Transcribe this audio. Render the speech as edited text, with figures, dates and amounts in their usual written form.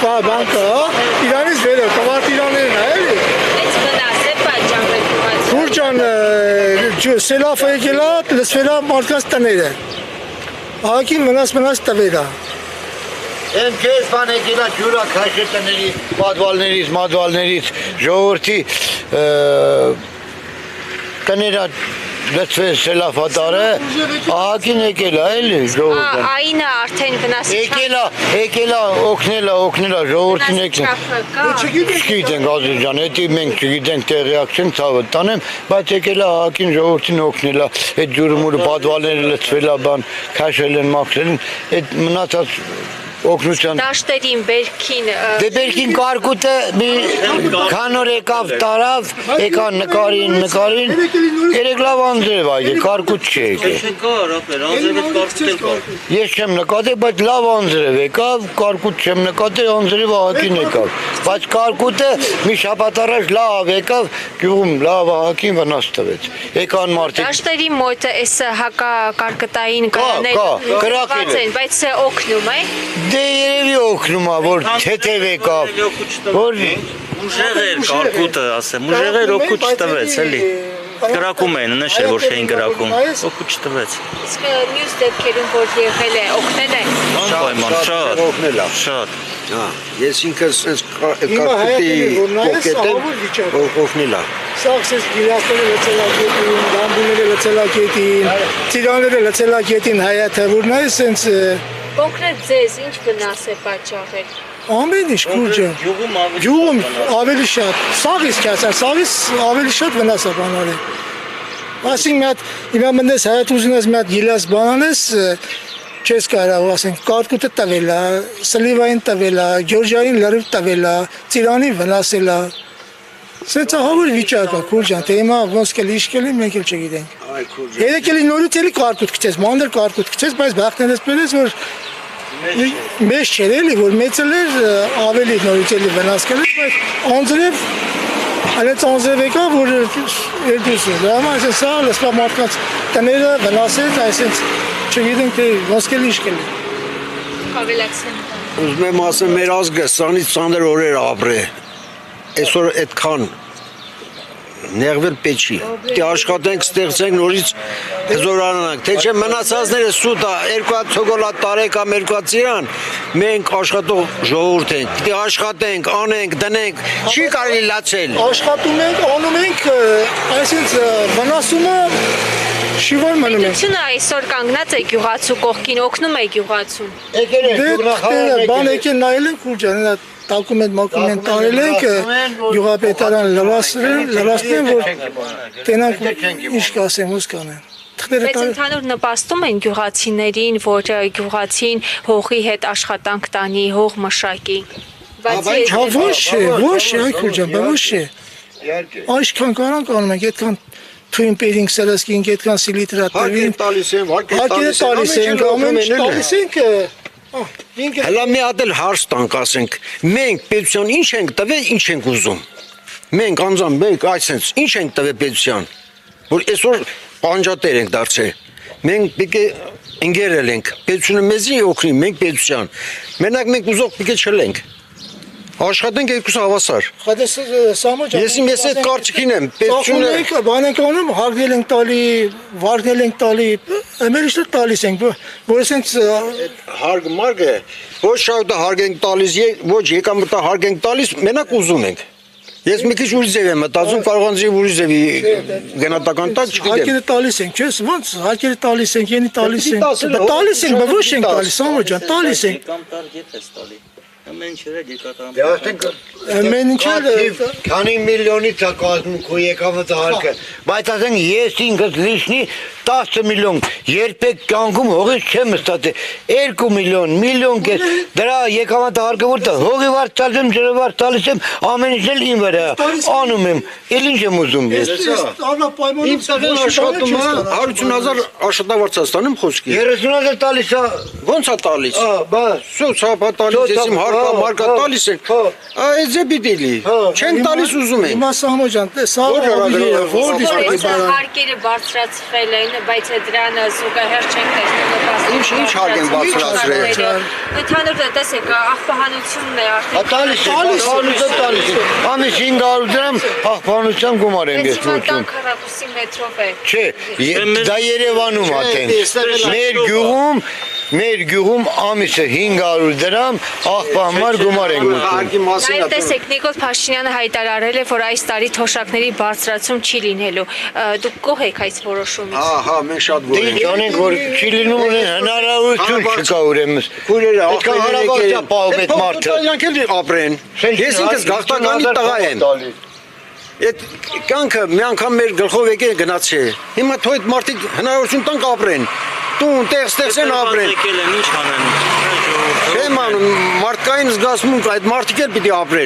կա բան կա, Իրանից վերը, կվարտիրաներն է, էլի։ Այս վնաս է պատճառել գյուղացու։ Քուրջան սելաֆը եկել է, լսվել է մարդկանց տները։ Ահագին վնաս տվել է։ Են քեզ բան եկել է ջուրա քաշե տների, մադվալներից, ժողովրդի տները լցվել սելաֆատարը, ահագին եկել է, էլի ժողովուրդը։ Այնը արդեն վնասի Եկել է, օգնել է, ժողովրդին եկել։ Չգիտենք Ազիզ ջան, էդի մենք չգիտենք տեղյակ չենք ցավը տանեմ, բայց եկել է ահագին ժողովրդին օգնել է, այդ ջուրը մուրը պատվալները լցվել է բան, քաշել են, մաքրել են, այդ մնացած օգնության դաշտերին բերքին Դե բերքին կարկուտը մի քանոր եկավ տարավ, եկան նկարին, երեք լավ անձրև այգե, կարկուտ չի եկել։ Ես չեմ նկատել, բայց լավ անձրև եկավ, կարկուտ չեմ նկատել, անձրև ահագին եկավ, բայց կարկուտը մի շաբաթ առաջ լավ եկավ, գյուղում լավ ահագին վնաս տվեց, եկան մարդիկ։ դաշտերի մոտ այս հակակարկտային կրակել են, բայց օգնում է։ Դե երևի օգնում է, որ թեթև եկավ, որ Ուժեղ էր կարկուտը, ասեմ, ուժեղ էր օգուտ չտվեց, էլի։ Կրակում էին, նշել, որ չէին կրակում, օգուտ չտվեց։ Իսկ մյուս դեպքերում, որ եղել է, օգնել է։ Անպայման, շատ։ Ես ինքս կարկուտի կոկետ եմ օգնել է։ Սաղ սես գիրաստները լծելակետին, դամբուները լծելակետին, ծիրանները լծելակետին հայաթը, որ նա է սենց Կոնկրետ ձեզ ինչ վնաս է պատճառել։ ամեն ինչ քուրջան, գյուղում ավելի շատ, սաղից կյացան, սաղից ավելի շատ վնաս է բանարել։ Ասին մի հատ, իմա մնդես հայատ ուզինես մի հատ գիլաս բանանես, չես կարավ, ասենք, կարկուտը տվել է, սլիվային տվել է, գյորջային լրիվ տվել է, ծիրանին վնասել է։ Սենց ահավոր վիճակ է, քուրջան, թե հիմա ոնց կելի, ինչ կելի, մենք էլ չգիտենք։ Երեք էլի նորից էլի կարկուտ կչես, մանր կարկուտ կչես, բայց բախտներս պերես, որ մեծ չէր էլի, որ մեծել էր ավելի նորից էլի վնաս կրել, բայց անձրև, այլեց անձրև եկա, որ երկուս է, դա հիմա այսպես սա լսպա մարդկանց տները վնասեց, այսպես չգիտենք, թե ոնց կելի, ինչ կելի։ Ավելացնեմ։ Ուզում եմ ասեմ, մեր ազգը սանից ծանր օրեր ապրե, այսօր այդքան նեղվել պետք չի, դե աշխատենք, ստեղծենք, նորից հզորանանք, թե չէ մնացածները սուտ է, երկու հատ ցոկոլադ տարեք կամ երկու հատ ծիրան, մենք աշխատող ժողովուրդ ենք, դե աշխատենք, անենք, դնենք, չի կարելի լացել։ Աշխատում ենք, անում ենք, այսինց վնասումը շիվար մնում ենք։ Պետությունը այսօր կանգնած է գյուղացու կողքին, օգնում է գյուղացուն։ Դե բան եկեն նայել ենք ուրջան, դոկումենտ տարել ենք, գյուղապետարան լրացնեն, որ տենանք ինչ կասեմ, ոնց կանեն։ Բայց ընդհանուր նպաստում են գյուղացիներին, որ գյուղացին հողի հետ աշխատանք տանի, հող մշակի։ Ոչ է, այ քուրջան, ոչ է։ Այսքան կարանք անում ենք, այդքան թույն պերինք սրասկինք, այդքան սիլիտրատ տվին։ Հարկերը տալիս ենք, ամեն ինչ տալիս ենք։ Հլա մի հատ էլ հարց տանք, ասենք, մենք պետության ինչ ենք տվել, ինչ ենք ուզում։ Մենք անձամբ մենք այսպես ինչ ենք տվել պետության, որ այսօր պանջատեր ենք դարձել։ Մենք պիտի ընկերել ենք, պետությունը մեզի օգնի, մենք պետության։ Մենակ մենք ուզող պիտի չլենք։ Աշխատենք երկուս հավասար։ Ես այդ կարծիքին եմ, պետությունը բան ենք անում, հարգել ենք տալի, վարգել ենք տալի, ամենից տալիս ենք, որ ասենց հարգը ոչ շահուտը հարկ ենք տալիս, ոչ եկամտը հարկ ենք տալիս, մենակ ուզում ենք։ Ես մի քիչ ուրիշ ձև եմ մտածում, կարող եմ ուրիշ ձևի գնահատական տակ չգիտեմ։ Հարկերը տալիս ենք, չէ՞, ոնց հարկերը տալիս ենք, յենի տալիս ենք։ Տալիս ենք, բայց ոչ ենք տալիս, Սամո ջան, տալիս ենք։ Կամ տար գետ ես տալի։ Ամեն ինչը դեկատարան։ Ամեն ինչը քանի միլիոնից է կազմում քո եկամտը հարկը, բայց ասենք ես ինքս լիշնի 10 միլիոն, երբեք կյանքում հողից չեմ ստացել, 2 միլիոն, միլիոն կես, դրա եկամտը հարկը որտե հողի վարձ տալիս եմ, ջրի վարձ տալիս եմ, ամեն ինչ էլ իմ վրա անում եմ, էլ ինչ եմ ուզում ես։ Իմ տղեն աշխատում է 150,000 աշխատավարձ ստանում խոսքի։ 30,000 տալիս է, Ոնց է տալիս։ բա Սոց հապա տալիս, ես իմ հարկա մարկա տալիս ենք։ Այս Բարձե պիտի չեն տալիս ուզում են։ Հիմա Սամո ջան, սա ավելի է, որ դիսկի բան։ Հարկերը բարձրացվել են, բայց դրան զուգահեռ չեն տեսնում Ինչ հարկ են բարձրացրել։ Ընդհանուր տեսեք, աղբահանությունն է արդեն։ Տալիս։ Ամիս 500 դրամ աղբանության գումար են ես Պետք լուծում։ քառակուսի մետրով է։ Չէ, դա Երևանում է տենց։ Մեր գյուղում ամիսը 500 դրամ աղբահանմար գումար են լուծում։ Հարկի մասին Նաև տեսեք, Նիկոլ Փաշինյանը հայտարարել է, որ այս տարի թոշակների բարձրացում չի լինելու։ Դուք գոհ եք այս որոշումից։ Ահա, մենք շատ գոհ Դե ենք։ ինչ անենք, որ չի լինում հնարավորություն չկա ուրեմն։ Քույրերը Պետք է հարաբերության պահում այդ մարդը։ Իրանք էլ ապրեն։ Ես ինքս գաղթականի տղա եմ։ Այդ կյանքը մի անգամ մեր գլխով եկել գնաց չէ։ Հիմա թող այդ մարդիկ հնարավորություն տանք ապրեն։ Տուն, տեղ են ապրեն։ Եկել են ինչ անեն։ Չեմ անում, մարդկային զգացմունք այդ մարդիկ էլ պիտի ապրեն։